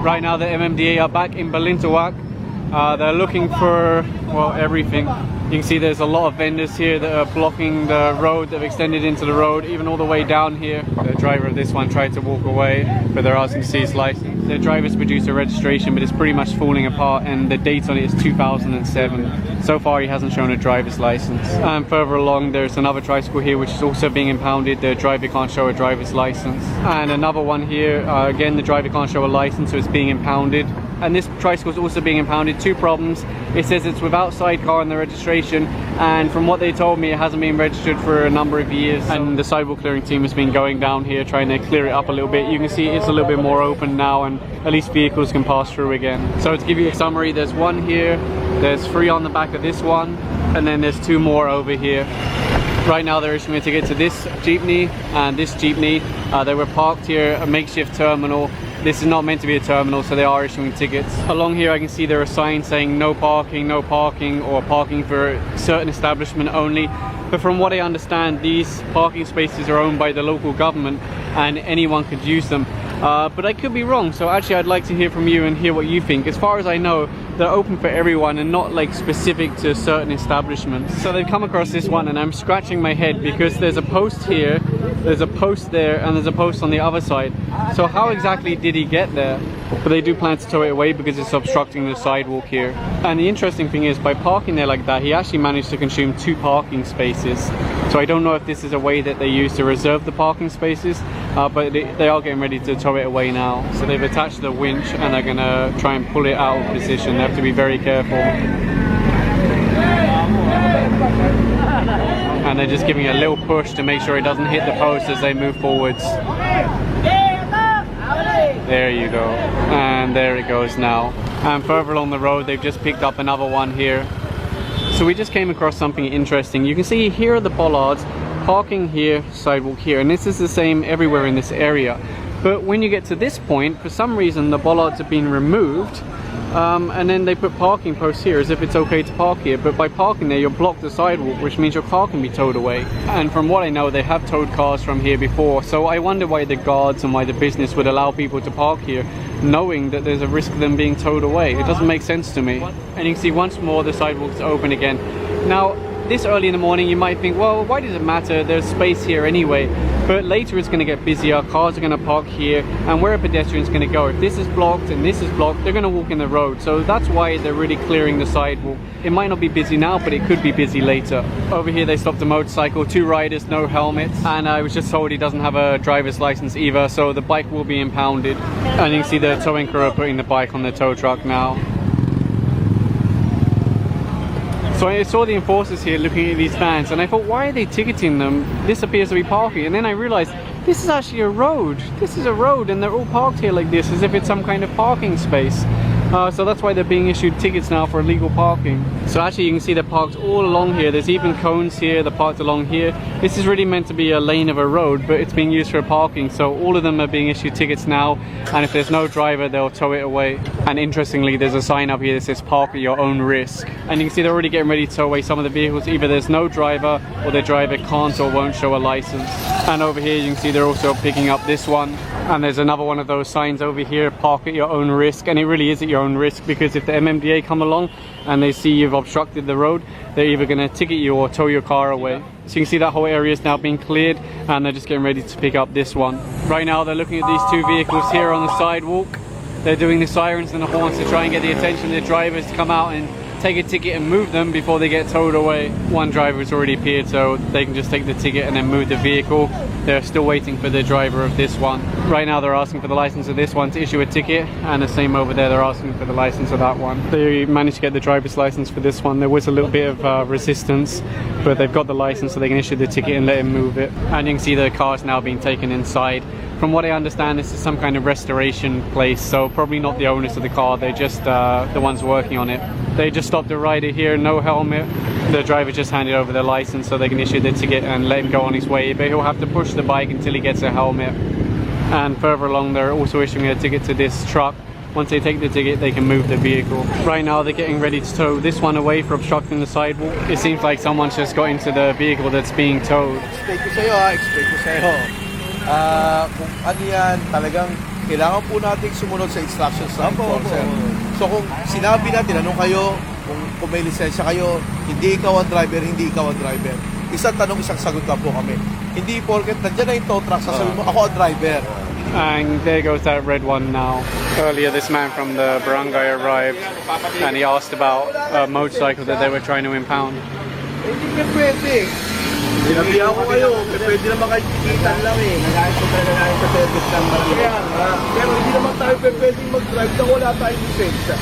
Right now the MMDA are back in Balintawak. They're looking for, well, everything. You can see there's a lot of vendors here that are blocking the road. They've extended into the road, even all the way down here. The driver of this one tried to walk away, but they're asking to see his license. The driver's produced a registration, but it's pretty much falling apart, and the date on it is 2007. So far he hasn't shown a driver's license. And further along there's another tricycle here which is also being impounded. The driver can't show a driver's license. And another one here, again the driver can't show a license, so it's being impounded. And this tricycle is also being impounded. Two problems: it says it's without sidecar on the registration, and from what they told me it hasn't been registered for a number of years. And the sidewalk clearing team has been going down here trying to clear it up a little bit. You can see it's a little bit more open now, and at least vehicles can pass through again. So to give you a summary, there's one here, there's three on the back of this one, and then there's two more over here. Right now they're issuing a ticket to this jeepney and this jeepney. They were parked here, a makeshift terminal. This is not meant to be a terminal, so they are issuing tickets. Along here I can see there are signs saying no parking, or parking for certain establishment only. But from what I understand, these parking spaces are owned by the local government and anyone could use them. But I could be wrong, so actually I'd like to hear from you and hear what you think. As far as I know, they're open for everyone and not like specific to certain establishments. So they've come across this one and I'm scratching my head because there's a post here, there's a post there, and there's a post on the other side. So how exactly did he get there? But they do plan to tow it away because it's obstructing the sidewalk here. And the interesting thing is, by parking there like that, he actually managed to consume 2 parking spaces. So I don't know if this is a way that they use to reserve the parking spaces, but they are getting ready to tow it away now. So they've attached the winch and they're gonna try and pull it out of position. They have to be very careful. And they're just giving it a little push to make sure it doesn't hit the post as they move forwards. There you go. And there it goes now. And further along the road they've just picked up another one here. So we just came across something interesting. You can see here are the bollards, parking here, sidewalk here, and this is the same everywhere in this area. But when you get to this point, for some reason the bollards have been removed, and then they put parking posts here as if it's okay to park here. But by parking there, you'll block the sidewalk, which means your car can be towed away. And from what I know, they have towed cars from here before. So I wonder why the guards and why the business would allow people to park here, knowing that there's a risk of them being towed away. It doesn't make sense to me. And you can see once more the sidewalk's open again. Now, this early in the morning you might think, well, why does it matter? There's space here anyway. But later it's going to get busier, cars are going to park here, and where are pedestrians going to go? If this is blocked and this is blocked, they're going to walk in the road. So that's why they're really clearing the sidewalk. It might not be busy now, but it could be busy later. Over here they stopped a motorcycle, 2 riders, no helmets, and I was just told he doesn't have a driver's license either, so the bike will be impounded. And you can see the towing crew are putting the bike on the tow truck now. So I saw the enforcers here looking at these vans and I thought, why are they ticketing them? This appears to be parking. And then I realized this is actually a road. This is a road and they're all parked here like this as if it's some kind of parking space. So that's why they're being issued tickets now for illegal parking. So actually you can see they're parked all along here. There's even cones here, they're parked along here. This is really meant to be a lane of a road, but it's being used for parking. So all of them are being issued tickets now, and if there's no driver, they'll tow it away. And interestingly, there's a sign up here that says park at your own risk. And you can see they're already getting ready to tow away some of the vehicles. Either there's no driver or the driver can't or won't show a license. And over here you can see they're also picking up this one. And there's another one of those signs over here, park at your own risk. And it really is at your own risk, because if the MMDA come along and they see you've obstructed the road, they're either going to ticket you or tow your car away. So you can see that whole area is now being cleared and they're just getting ready to pick up this one. Right now they're looking at these 2 vehicles here on the sidewalk. They're doing the sirens and the horns to try and get the attention of the drivers to come out and take a ticket and move them before they get towed away. One driver has already appeared, so they can just take the ticket and then move the vehicle. They're still waiting for the driver of this one. Right now they're asking for the license of this one to issue a ticket, and the same over there, they're asking for the license of that one. They managed to get the driver's license for this one. There was a little bit of resistance, but they've got the license so they can issue the ticket and let him move it. And you can see the car's now being taken inside. From what I understand, this is some kind of restoration place, so probably not the owners of the car, they're just the ones working on it. They just stopped a rider here, no helmet. The driver just handed over the license so they can issue the ticket and let him go on his way, but he'll have to push the bike until he gets a helmet. And further along they're also issuing a ticket to this truck. Once they take the ticket, they can move the vehicle. Right now they're getting ready to tow this one away for obstructing the sidewalk. It seems like someone's just got into the vehicle that's being towed. Explain ko sa'yo, explain ko sa'yo. Kung ano yan, talagang kailangan po natin sumunod sa instructions ng enforcer. So kung sinabi natin, anong kayo, kung may lisensya kayo, hindi ikaw ang driver, hindi ikaw ang driver. Isang tanong, isang sagot lang po kami. Hindi porket nandiyan na yung tow truck, sasabihin mo, ako ang driver. And there goes that red one now. Earlier this man from the barangay arrived and he asked about a motorcycle that they were trying to impound. Hindi pwede. Sinabihan ko kayo, pwede naman kayo tikitan lang eh. Nagayos ko talaga namin sa service ng barangay. Kaya nga, pero hindi naman tayo pwede mag-drive na wala tayong lisensya.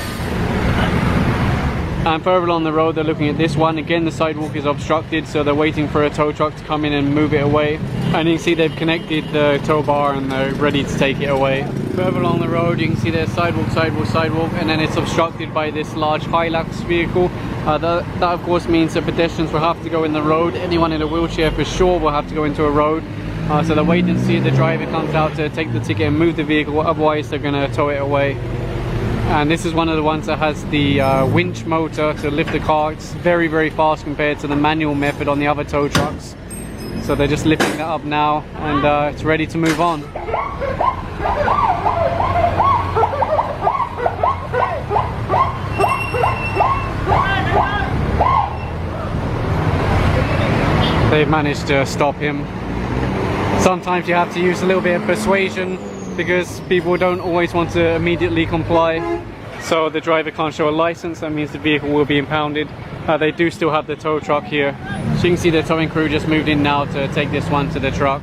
And further along the road, they're looking at this one. Again, the sidewalk is obstructed, so they're waiting for a tow truck to come in and move it away. And you can see they've connected the tow bar and they're ready to take it away. Further along the road, you can see there's sidewalk, and then it's obstructed by this large Hilux vehicle. That of course means that pedestrians will have to go in the road. Anyone in a wheelchair for sure will have to go into a road. So they're waiting to see if the driver comes out to take the ticket and move the vehicle, otherwise they're going to tow it away. And this is one of the ones that has the winch motor to lift the car. It's very, very fast compared to the manual method on the other tow trucks. So they're just lifting that up now, and it's ready to move on. They've managed to stop him. Sometimes you have to use a little bit of persuasion, because people don't always want to immediately comply. So the driver can't show a license, that means the vehicle will be impounded. They do still have the tow truck here. So you can see the towing crew just moved in now to take this one to the truck.